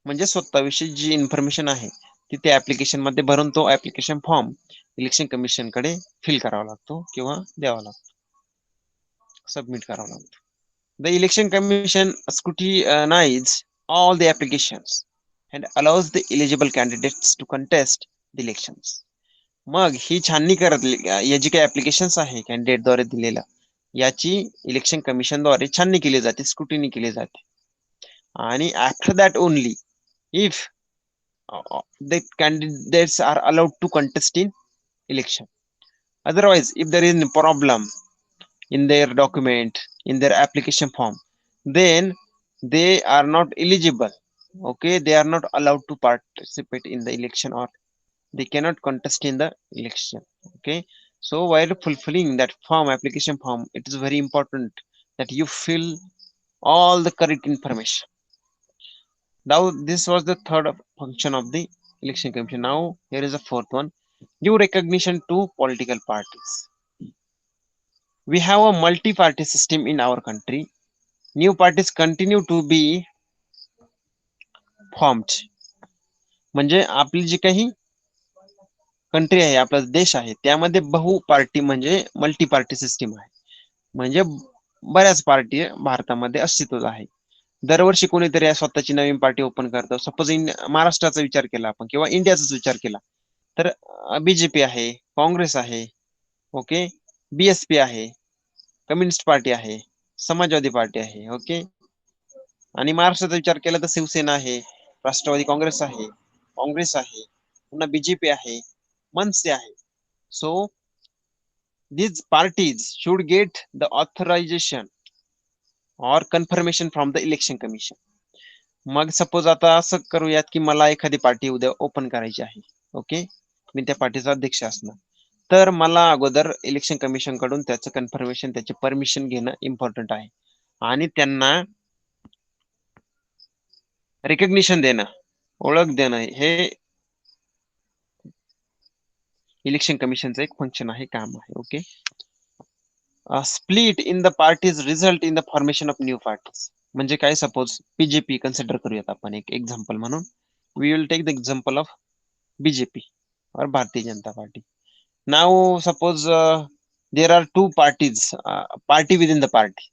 Speaker 1: म्हणजे स्वतःविषयी जी इन्फॉर्मेशन आहे ती त्या ऍप्लिकेशन मध्ये भरून तो ऍप्लिकेशन फॉर्म इलेक्शन कमिशन कडे फिल करावा लागतो किंवा द्यावा लागतो, सबमिट करावा लागतो. The election commission scrutinizes all the applications and allows the eligible candidates to contest the elections. मग ही छाननी करत या जी काही ऍप्लिकेशन्स आहे कॅन्डिडेटद्वारे दिलेल्या, याची इलेक्शन कमिशन द्वारे छाननी केली जाते, स्क्रुटिनी केली जाते. आणि after that only if the candidates are allowed to contest in election. Otherwise, if there is a problem in their document, in their application form, then they are not eligible. Okay, they are not allowed to participate in the election, or they cannot contest in the election. Okay, so while fulfilling that form, application form, it is very important that you fill all the correct information. Now, this was the third function of the election commission. Now, here is the fourth one: give recognition to political parties. We have a multi-party system in our country. New parties continue to be formed. म्हणजे आपली जी काही country आहे, आपला देश आहे, त्यामध्ये बहुपार्टी म्हणजे multi party system आहे. म्हणजे बऱ्याच पार्टी भारतामध्ये अस्तित्वात आहे. दरवर्षी कोणीतरी स्वतःची नवीन पार्टी ओपन करतो. सपोज महाराष्ट्राचा विचार केला आपण किंवा इंडियाचाच विचार केला तर बीजेपी आहे, काँग्रेस आहे, ओके, बीएसपी आहे, कम्युनिस्ट पार्टी आहे, समाजवादी पार्टी आहे, ओके, आणि महाराष्ट्राचा विचार केला तर शिवसेना आहे, राष्ट्रवादी काँग्रेस आहे, पुन्हा बीजेपी आहे, मनसे आहे. So these parties should get the authorization or confirmation from the election commission. मग सपोज आता असं करूयात की मला एखादी पार्टी उद्या ओपन करायची आहे, ओके, मी त्या पार्टीचा अध्यक्ष असणार, तर मला अगोदर इलेक्शन कमिशन कडून त्याचं कन्फर्मेशन, त्याचे परमिशन घेणं इम्पॉर्टंट आहे, आणि त्यांना रिकग्निशन देणं, ओळख देणं, हे इलेक्शन कमिशनचं एक फंक्शन आहे, काम आहे. Okay, split in the parties result in the formation of new parties. म्हणजे काय, सपोज बीजेपी कन्सिडर करूयात आपण एक एक्झाम्पल म्हणून. We will take the example of BJP और Bharatiya Janata party. Now suppose there are two parties, party within the party.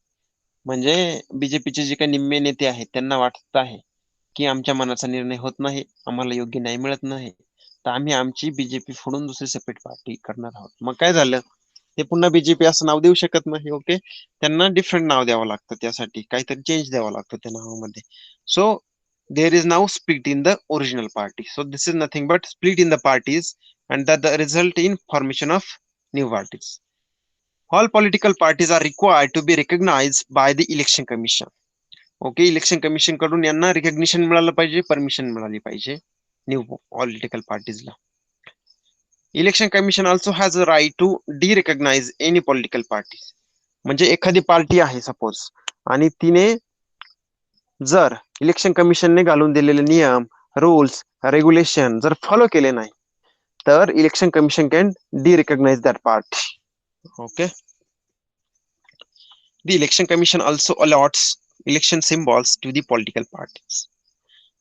Speaker 1: म्हणजे बीजेपीचे जे काही निम्मे नेते आहेत त्यांना वाटत आहे की आमच्या मनाचा निर्णय होत नाही, आम्हाला योग्य न्याय मिळत नाही, तर आम्ही आमची बीजेपी फोडून दुसरी सेपरेट पार्टी करणार आहोत. मग काय झालं, ते पुन्हा बीजेपी असं नाव देऊ शकत नाही. ओके, त्यांना डिफरंट नाव द्यावं लागतं, त्यासाठी काहीतरी चेंज द्यावं लागतं त्या नावामध्ये. So there is now split in the original party. So this is nothing but split in the parties, and that the result in formation of new parties. All political parties are required to be recognized by the election commission. Okay, election commission कडून यांना recognition मिळालं पाहिजे, permission मिळाली पाहिजे new political पार्टीजला. Election commission also has a right to derecognize any political party. म्हणजे एखादी party आहे सपोज, आणि तिने जर इलेक्शन कमिशनने घालून दिलेले नियम, रूल्स, रेग्युलेशन जर फॉलो केले नाही तर election commission can derecognize that part. Okay. The election commission also allots election symbols to the political parties.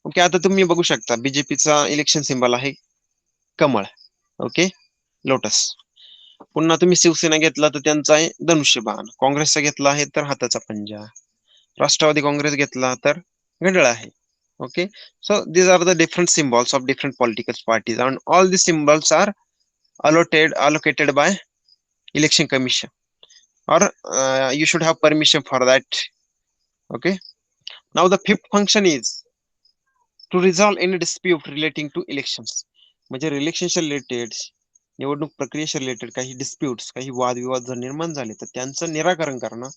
Speaker 1: Okay, आता तुम्ही बघू शकता बीजेपीचा इलेक्शन सिम्बॉल आहे कमळ. Okay, lotus. पुन्हा तुम्ही शिवसेना घेतला तर त्यांचा आहे धनुष्यबाण, काँग्रेसचा घेतला आहे तर हाताचा पंजा, राष्ट्रवादी काँग्रेस घेतला तर घड्याळ आहे. Okay, so these are the different symbols of different political parties and all these symbols are allocated by election commission or you should have permission for that. Okay, now the fifth function is to resolve any dispute relating to elections. म्हणजे इलेक्शनच्या related, निवडणूक प्रक्रियेशी related काही disputes, काही वादविवाद जर निर्माण झाले तर त्यांचं निराकरण करणं,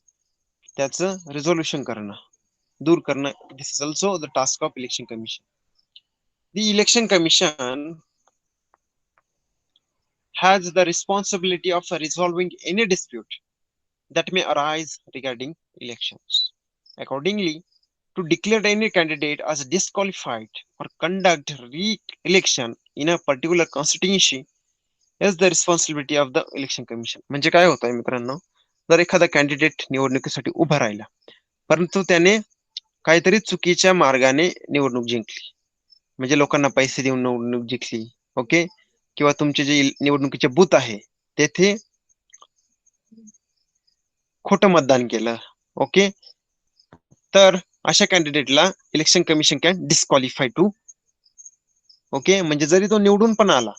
Speaker 1: त्याचं रिझोल्युशन करणं, दूर करणं. This is also the task of election commission. The election commission has the responsibility of resolving any dispute that may arise regarding elections. Accordingly, to declare any candidate as disqualified or conduct re-election in a particular constituency is the responsibility of the election commission. म्हणजे काय होत आहे मित्रांनो, जर एखादा candidate निवडणुकीसाठी उभा राहिला परंतु त्याने काहीतरी चुकीच्या मार्गाने निवडणूक जिंकली, म्हणजे लोकांना पैसे देऊन निवडणूक जिंकली. ओके, किंवा तुमचे जे निवडणुकीचे बूथ आहे तेथे खोटं मतदान केलं. ओके, तर अशा कॅन्डिडेटला election commission can disqualify to. Okay, म्हणजे जरी तो निवडून पण आला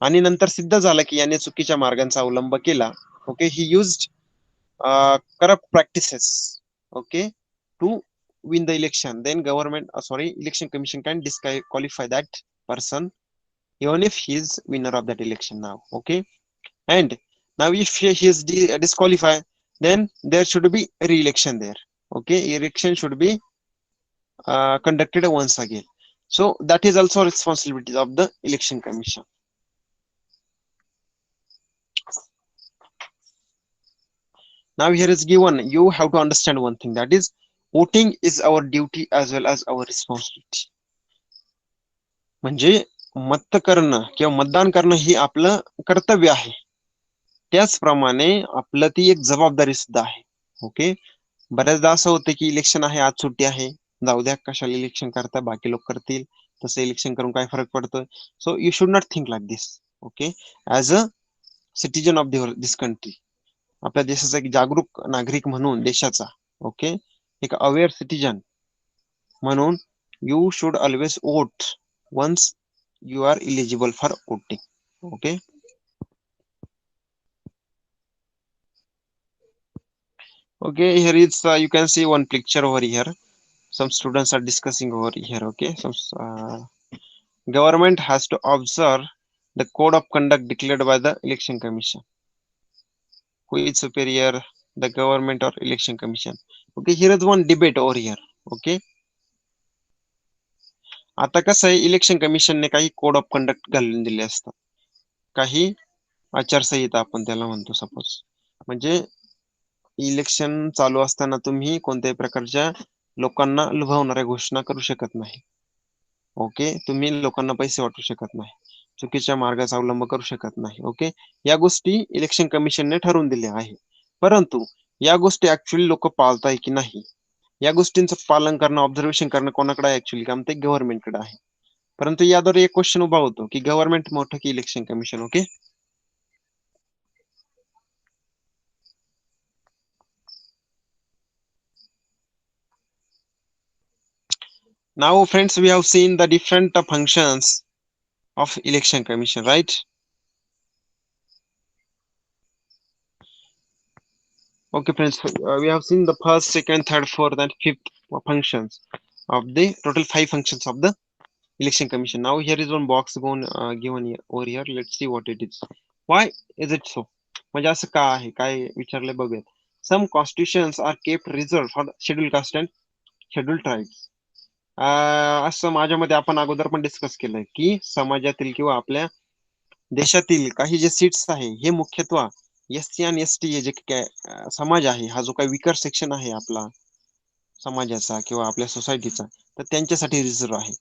Speaker 1: आणि नंतर सिद्ध झालं की याने चुकीच्या मार्गांचा अवलंब केला, okay, he used corrupt practices, okay, to win the election, then election commission can disqualify that person even if he is winner of that election now. Okay, and now if he is disqualified, then there should be re-election there. Okay, election should be conducted once again. So that is also responsibility of the election commission. Now here is given, you have to understand one thing, that is voting is our duty as well as our responsibility. म्हणजे मत करणं किंवा मतदान करणं ही आपलं कर्तव्य आहे, त्याचप्रमाणे आपलं ती एक जबाबदारी सुद्धा आहे. ओके, बऱ्याचदा असं होतं की इलेक्शन आहे, आज सुट्टी आहे, जाऊ द्या कशाला इलेक्शन करता, बाकी लोक करतील, तसं इलेक्शन करून काय फरक पडतोय. So you should not think like this. Okay, as a citizen of this country, आपल्या देशाचा एक जागरूक नागरिक म्हणून देशाचा, ओके, एक अवेअर सिटीजन म्हणून you should always vote once you are eligible for voting. Okay, okay, here is you can see one picture over here. Some students are discussing over here. Okay, some government has to observe the code of conduct declared by the election commission. Who is superior, the government or election commission? Okay, here is one debate over here. Okay, आता कसं आहे, election कमिशनने काही code of conduct घालून दिले असतात, काही आचारसंहिता आपण त्याला म्हणतो सपोज. म्हणजे इलेक्शन चालू असताना तुम्ही कोणत्याही प्रकारच्या लोकांना लुभावणाऱ्या घोषणा करू शकत नाही. ओके, तुम्ही लोकांना पैसे वाटू शकत नाही, चुकीच्या मार्गाचा अवलंब करू शकत नाही. ओके, या गोष्टी इलेक्शन कमिशनने ठरवून दिल्या आहे, परंतु या गोष्टी ऍक्च्युअली लोक पाळताय की नाही, या गोष्टींचं पालन करणं, ऑब्झर्वेशन करणं कोणाकडे आहे ऍक्च्युअली काम, ते गव्हर्नमेंटकडे आहे. परंतु याद्वारे एक क्वेश्चन उभा होतो की गव्हर्नमेंट मोठं की election commission. Okay, now friends, we have seen the different functions of election commission, right? Okay friends, we have seen the first, second, third, fourth and fifth functions of the total 5 functions of the election commission. Now here is one box given here, over here. Let's see what it is. Why is it so? म्हणजे असं का आहे, काय विचारले बघूयात. Some constitutions are kept reserved for scheduled caste and scheduled tribes. असं माझ्या मध्ये आपण अगोदर पण डिस्कस केलंय की समाजातील किंवा आपल्या देशातील काही जे सीट्स आहे हे मुख्यत्वे एस सी आणि एस टी हे जे समाज आहे, हा जो काही विकर सेक्शन आहे आपला, समाजाचा किंवा आपल्या सोसायटीचा, तर त्यांच्यासाठी रिझर्व्ह आहे.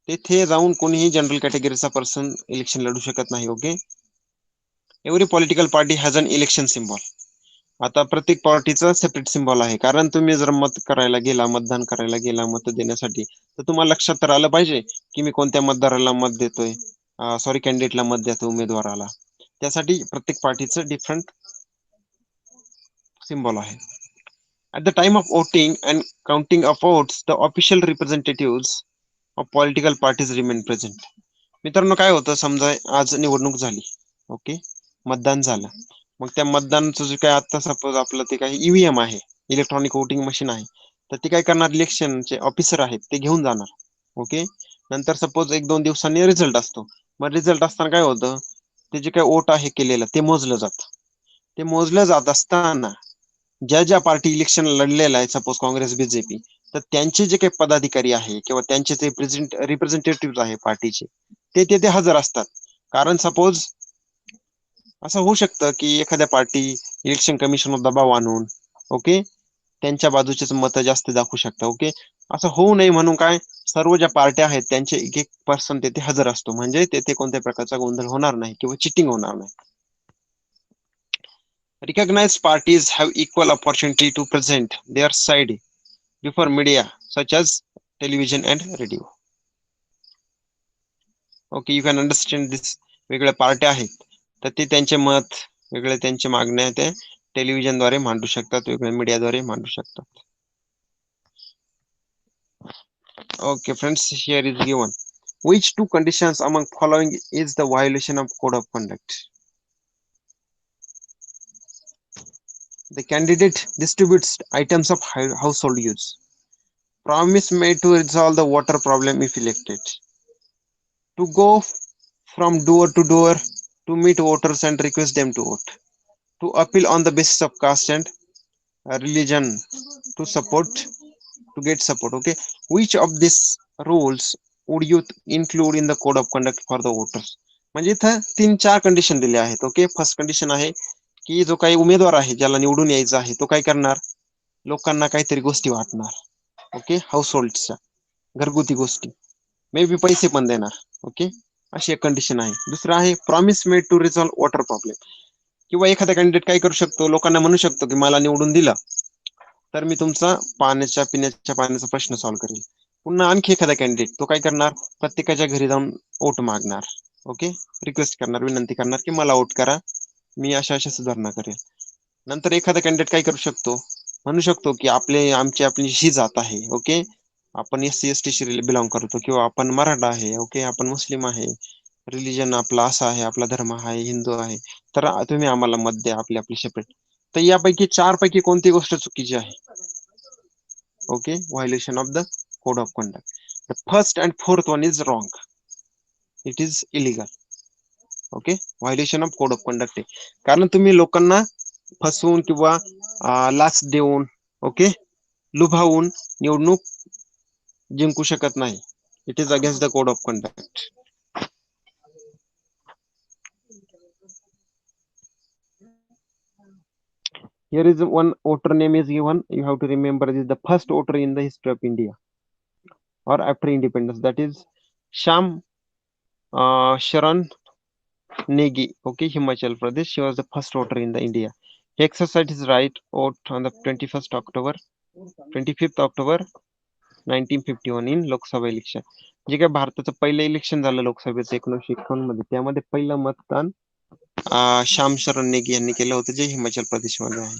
Speaker 1: तेथे जाऊन कोणीही जनरल कॅटेगरीचा पर्सन इलेक्शन लढू शकत नाही. Okay. Every political party has an election symbol. आता प्रत्येक पार्टीचा सेपरेट सिम्बॉल आहे, कारण तुम्ही जर मत करायला गेला, मतदान करायला गेला मत देण्यासाठी, तर तुम्हाला लक्षात तर आलं पाहिजे की मी कोणत्या मतदाराला मत देतोय, सॉरी कॅन्डिडेटला मत देतो, उमेदवाराला. त्यासाठी प्रत्येक पार्टीचं डिफरंट सिम्बॉल आहे. At the time of voting and counting of votes, the official representatives of political parties remain present. मित्रांनो, काय होतं, समजा आज निवडणूक झाली, ओके, मतदान झालं, मग त्या मतदानाचं जे काय आता सपोज आपलं ते काही ईव्हीएम आहे, इलेक्ट्रॉनिक वोटिंग मशीन आहे, तर ते काय करणार, इलेक्शनचे ऑफिसर आहेत ते घेऊन जाणार. ओके. नंतर सपोज 1-2 दिवसांनी रिझल्ट असतो. मग रिझल्ट असताना काय होतं, ते जे काही वोट आहे केलेलं ते मोजलं जातं. ते मोजलं जात असताना ज्या ज्या पार्टी इलेक्शन लढलेला आहे, सपोज काँग्रेस, बीजेपी, तर त्यांचे जे काही पदाधिकारी आहे किंवा त्यांचे जे रिप्रेझेंटेटिव्ह आहे पार्टीचे, ते तिथे हजर असतात. कारण सपोज असं होऊ शकतं की एखाद्या पार्टी इलेक्शन कमिशनवर दबाव आणून, ओके, त्यांच्या बाजूचेच मतं जास्त दाखवू शकतात. ओके. असं होऊ नये म्हणून काय, सर्व ज्या पार्ट्या आहेत त्यांचे एक एक पर्सन तिथे हजर असतो, म्हणजे तेथे कोणत्या प्रकारचा गोंधळ होणार नाही किंवा चिटिंग होणार नाही. Recognized parties have equal opportunity to present their side before media such as television and radio. Okay, you can understand this. वेगळ्या पार्ट्या आहेत तर ते त्यांचे मत, वेगळे त्यांचे मागण्या ते टेलिव्हिजनद्वारे मांडू शकतात, वेगळ्या मीडियाद्वारे मांडू शकतात. Okay, friends, here is given. Which two conditions among following is the violation of code of conduct? The candidate distributes items of household use. Promise made to resolve the water problem if elected. To go from door to door to meet voters and request them to vote. To appeal on the basis of caste and religion to support, to get support. Okay. Which of these rules would you include in the code of conduct for the voters? म्हणजे इथं 3-4 condition दिले आहेत. Okay. First condition आहे की जो काही उमेदवार आहे ज्याला निवडून यायचा आहे तो काय करणार, लोकांना काहीतरी गोष्टी वाटणार. ओके. हाऊस होल्डच्या घरगुती गोष्टी, मे बी पैसे पण देणार. ओके. अशी एक कंडिशन आहे. दुसरं आहे promise made to resolve water problem, किंवा एखादा कॅन्डिडेट काय करू शकतो, लोकांना म्हणू शकतो की मला निवडून दिलं तर मी तुमचा पिण्याच्या पाण्याचा प्रश्न सॉल्व्ह करेल. पुन्हा आणखी एखादा कॅन्डिडेट तो काय करणार, प्रत्येकाच्या घरी जाऊन वोट मागणार. ओके. रिक्वेस्ट करणार, विनंती करणार की मला वोट करा, मी अशा अशा सुधारणा करेल. नंतर एखादा कॅन्डिडेट काय करू शकतो, म्हणू शकतो की आपली ही जात आहे. ओके. आपण SC ST बिलॉंग करतो, किंवा आपण मराठा आहे. ओके. आपण मुस्लिम आहे, रिलिजन आपला असा आहे, आपला धर्म आहे हिंदू आहे, तर तुम्ही आम्हाला मत द्या आपली आपली सेपरेट. तर यापैकी 4 पैकी कोणती गोष्ट चुकीची आहे? Okay. Violation of the code of conduct. The first and fourth one is wrong, it is illegal. Okay. Violation of code of conduct आहे, कारण तुम्ही लोकांना फसवून किंवा लाच देऊन, ओके, लुभावून निवडणूक जिंकू शकत नाही. It is against the code of conduct. Here is one voter name is given. You have to remember this is the first voter in the history of India or after independence. That is Sham Sharan Negi. Okay, Himachal Pradesh. She was the first voter in the India. He exercised his right vote on the 25th October 1951 in Lok Sabha election. जे काय भारताचं पहिलं election झालं लोकसभेचं 1951 मध्ये, त्यामध्ये पहिलं मतदान श्याम शरण नेगी यांनी केलं होतं, जे हिमाचल प्रदेशमध्ये आहे.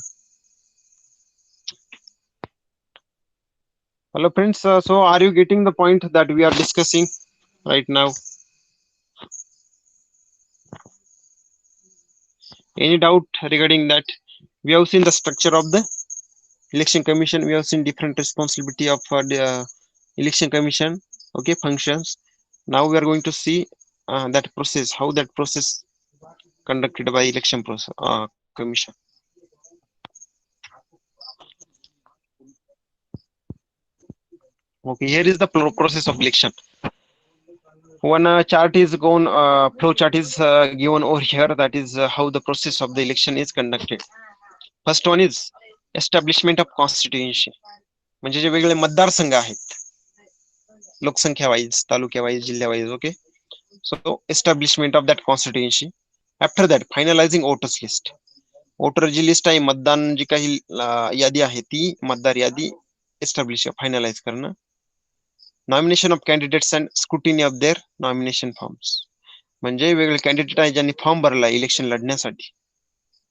Speaker 1: Hello friends, so are you getting the point that we are discussing right now? Any doubt regarding that? We have seen the structure of the election commission. We have seen different responsibility of the election commission, okay, functions. Now we are going to see that process, how that process conducted by election commission. Okay, here is the process of election. One chart is gone, flow chart is given over here. That is how the process of the election is conducted. First one is establishment of constituency. म्हणजे जे वेगळे मतदारसंघ आहेत, लोकसंख्या wise, तालुक्या wise, जिल्ह्या wise. Okay. So establishment of that constituency. After that, finalizing voters list. Voter जी list आहे, मतदान जी काही यादी आहे, ती मतदार यादी एस्टॅब्लिश फायनलाइज करणं. Nomination of candidates and scrutiny of their nomination forms. म्हणजे वेगळे कॅन्डिडेट आहे ज्यांनी फॉर्म भरला इलेक्शन लढण्यासाठी,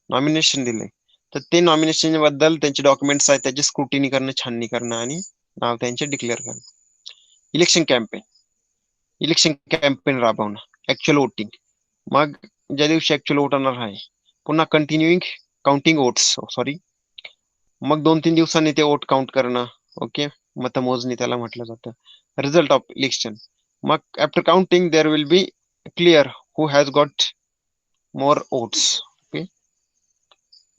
Speaker 1: नॉमिनेशन दिलंय, तर ते नॉमिनेशन बद्दल त्यांचे डॉक्युमेंट्स आहेत त्याची स्क्रुटिनी करणं, छाननी करणं आणि नाव त्यांचे डिक्लेअर करणं. Election campaign. इलेक्शन कॅम्पेन राबवणं, ऍक्च्युअल वोटिंग. मग ज्या दिवशी ऍक्च्युअल वोट होणार आहे, पुन्हा कंटिन्युइंग काउंटिंग वोट्स. सॉरी, मग 2-3 दिवसांनी ते वोट काउंट करणं. ओके, मतमोजणी त्याला म्हटलं जातं. Result of election. मग after counting there will be clear who has got more votes. Okay.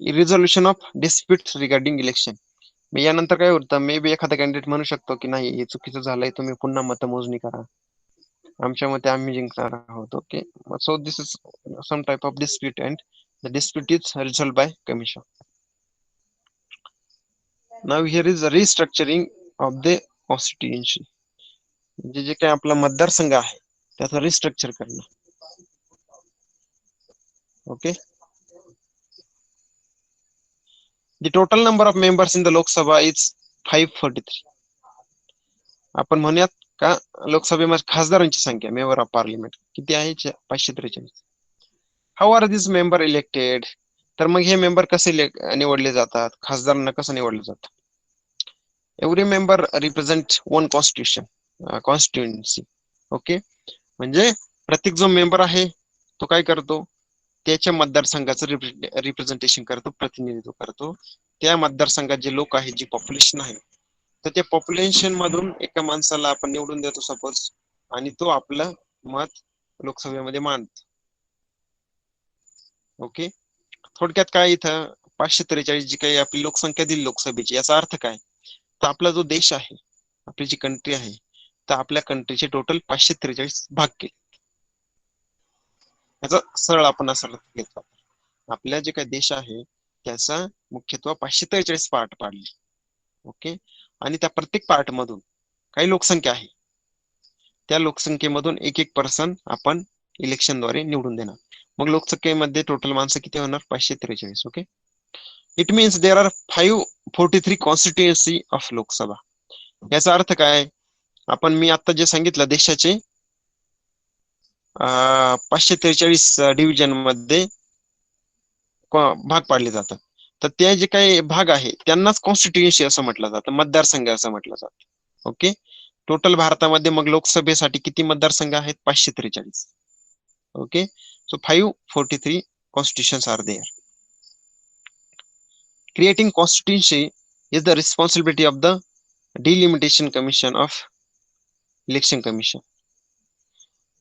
Speaker 1: Resolution of disputes regarding election. यानंतर काय होतं, मे बी एखादा कॅन्डिडेट म्हणू शकतो की नाही, हे चुकीचं झालंय, तुम्ही पुन्हा मतमोजणी करा, आमच्या मते आम्ही जिंकणार आहोत. Okay. So this is some type of dispute and the dispute is resolved by commission. Now here is restructuring of the constituency. म्हणजे जे काही आपला मतदारसंघ आहे त्याचं रिस्ट्रक्चर करणं. Okay. The total number of members in the Lok Sabha 543. आपण म्हणूयात का लोकसभेमध्ये खासदारांची संख्या, मेंबर ऑफ पार्लिमेंट किती आहे, 543. How are this member elected. तर मग हे मेंबर कसे निवडले जातात, खासदारांना कसं निवडलं जातं. Every member represent one constituency. Okay. म्हणजे प्रत्येक जो मेंबर आहे तो काय करतो, त्याच्या मतदारसंघाचं रिप्रेझेंटेशन करतो, प्रतिनिधित्व करतो. त्या मतदारसंघात जे लोक आहेत, जी पॉप्युलेशन आहे, तर त्या पॉप्युलेशन मधून एका माणसाला आपण निवडून देतो सपोज, आणि तो आपलं मत लोकसभेमध्ये मांडतो. ओके. थोडक्यात काय इथं 543 जी काही आपली लोकसंख्या दिली लोकसभेची, याचा अर्थ काय, तर आपला जो देश आहे, आपली जी कंट्री आहे, तर आपल्या कंट्रीचे टोटल 543 भाग केले. याचा सरळ आपण असं घेतला, आपल्या जे काही देश आहे त्याचा मुख्यत्व 543 पार्ट पाडले. ओके. आणि त्या प्रत्येक पार्ट मधून काही लोकसंख्या आहे, त्या लोकसंख्येमधून एक एक पर्सन आपण इलेक्शनद्वारे निवडून देणार. मग लोकसंख्येमध्ये टोटल माणसं किती होणार, 543. Okay. It means there are 543 constituency of Lok Sabha. याचा अर्थ काय, आपण मी आता जे सांगितलं देशाचे 543 डिव्हिजन मध्ये भाग पाडले जातात, तर ते जे काही भाग आहे त्यांनाच कॉन्स्टिट्युएन्सी असं म्हटलं जातं, मतदारसंघ असं म्हटलं जातं. ओके. टोटल भारतामध्ये मग लोकसभेसाठी किती मतदारसंघ आहेत, 543. Okay. So 543 constitutions are there. Creating constituency is the responsibility of the delimitation commission of election commission.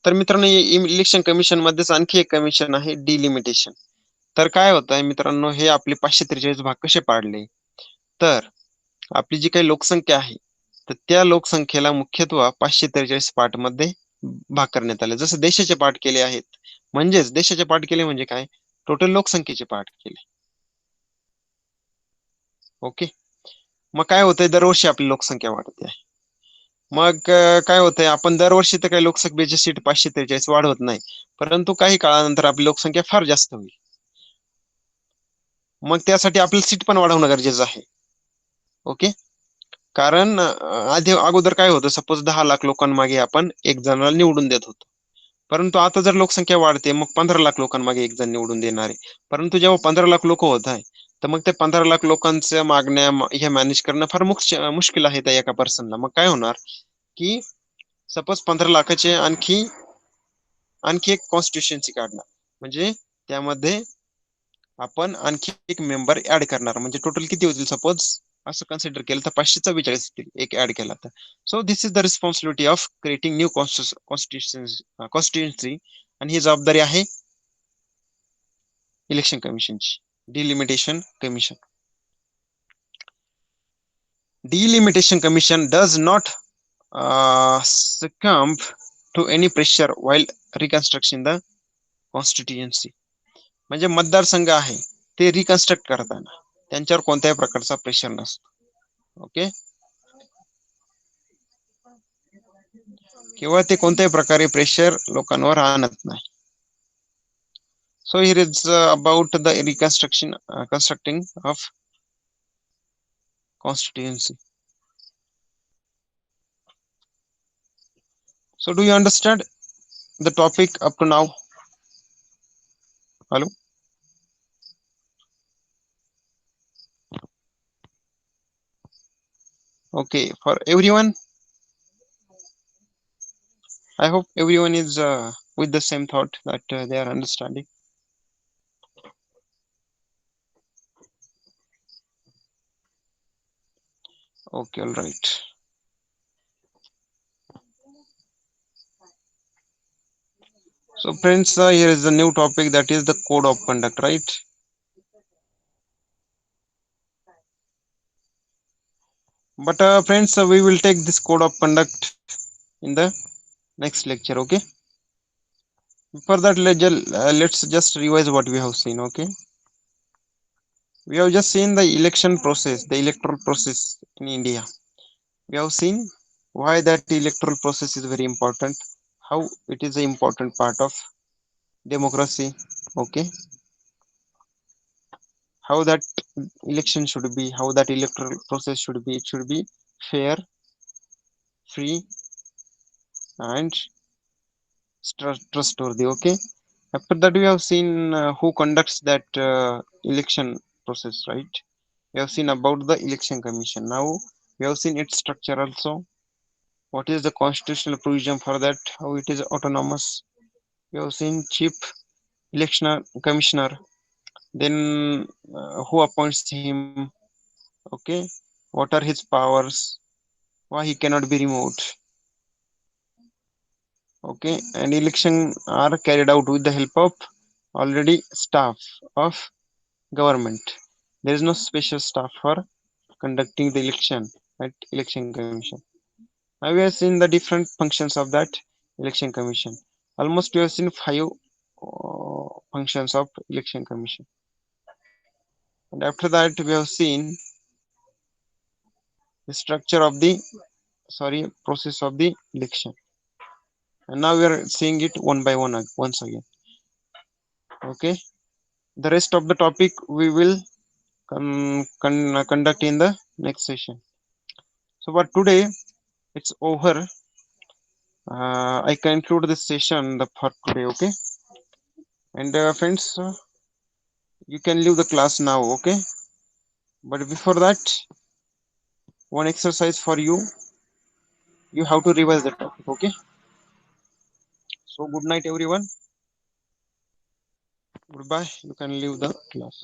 Speaker 1: तर मित्रांनो, इलेक्शन कमिशन मध्येच आणखी एक कमिशन आहे, डिलिमिटेशन. तर काय होत आहे मित्रांनो, हे आपले 543 भाग कसे पाडले, तर आपली जी काही लोकसंख्या आहे, तर त्या लोकसंख्येला मुख्यत्व 543 पार्ट मध्ये भाग करण्यात आले. जसं देशाचे पार्ट केले आहेत, म्हणजेच देशाचे पार्ट केले म्हणजे काय, टोटल लोकसंख्येचे पार्ट केले. ओके. मग काय होतंय, दरवर्षी आपली लोकसंख्या वाढते आहे. मग काय होतंय, आपण दरवर्षी तर काही लोकसभेची सीट 543 वाढवत नाही, परंतु काही काळानंतर आपली लोकसंख्या फार जास्त होईल. मग त्यासाठी आपली सीट पण वाढवणं गरजेचं आहे. ओके. कारण अगोदर काय होतं, सपोज 10 लाख लोकांमागे आपण एक जणाला निवडून देत होतो, परंतु आता जर लोकसंख्या वाढते, मग 15 लाख लोकांमागे एक जण निवडून देणार आहे. परंतु जेव्हा 15 लाख लोक होत आहे, तर मग ते 15 लाख लोकांच्या मागण्या हे मॅनेज करणं फार मुश्किल आहे त्या एका पर्सनला. मग काय होणार की सपोज 15 लाखाचे आणखी एक कॉन्स्टिट्युशन्सी काढणार, म्हणजे त्यामध्ये आपण आणखी एक मेंबर ऍड करणार, म्हणजे टोटल किती होतील, सपोज असं कन्सिडर केलं तर 544 एक ऍड केला तर. So this is the responsibility of creating new constituency, आणि ही जबाबदारी आहे इलेक्शन कमिशनची, delimitation commission. Delimitation commission does not succumb to any pressure while reconstructing the constituency. म्हणजे मतदारसंघ आहे ते रिकन्स्ट्रक्ट करताना त्यांच्यावर कोणत्याही प्रकारचा प्रेशर नसतो. ओके. किंवा ते कोणत्याही प्रकारे प्रेशर लोकांवर आणत नाही. So here is about the constructing of constituency. So do you understand the topic up to now? Hello. Okay, for everyone, I hope everyone is with the same thought that they are understanding. Okay, all right. So friends, here is the new topic, that is the code of conduct, right? But friends, we will take this code of conduct in the next lecture. Okay. For that, let's just revise what we have seen. Okay. We have just seen the election process, the electoral process in India. We have seen why that electoral process is very important, how it is an important part of democracy. Okay. How that election should be, how that electoral process should be. It should be fair, free, and trustworthy. Okay. After that, we have seen who conducts that election process, right? We have seen about the election commission. Now we have seen its structure also. What is the constitutional provision for that? How it is autonomous? We have seen chief election commissioner. Then who appoints him? Okay. What are his powers? Why he cannot be removed? Okay. And election are carried out with the help of already staff of government. There is no special staff for conducting the election at election commission. Now we have seen the different functions of that election commission. Almost we have seen five functions of election commission. And after that we have seen the structure of the process of the election. And now we are seeing it one by one once again. Okay. The rest of the topic we will conduct in the next session. So for today it's over. I conclude this session for today. Okay. And friends, you can leave the class now. Okay. But before that, one exercise for you. You have to revise the topic. Okay. So good night, everyone. Goodbye. You can leave the class.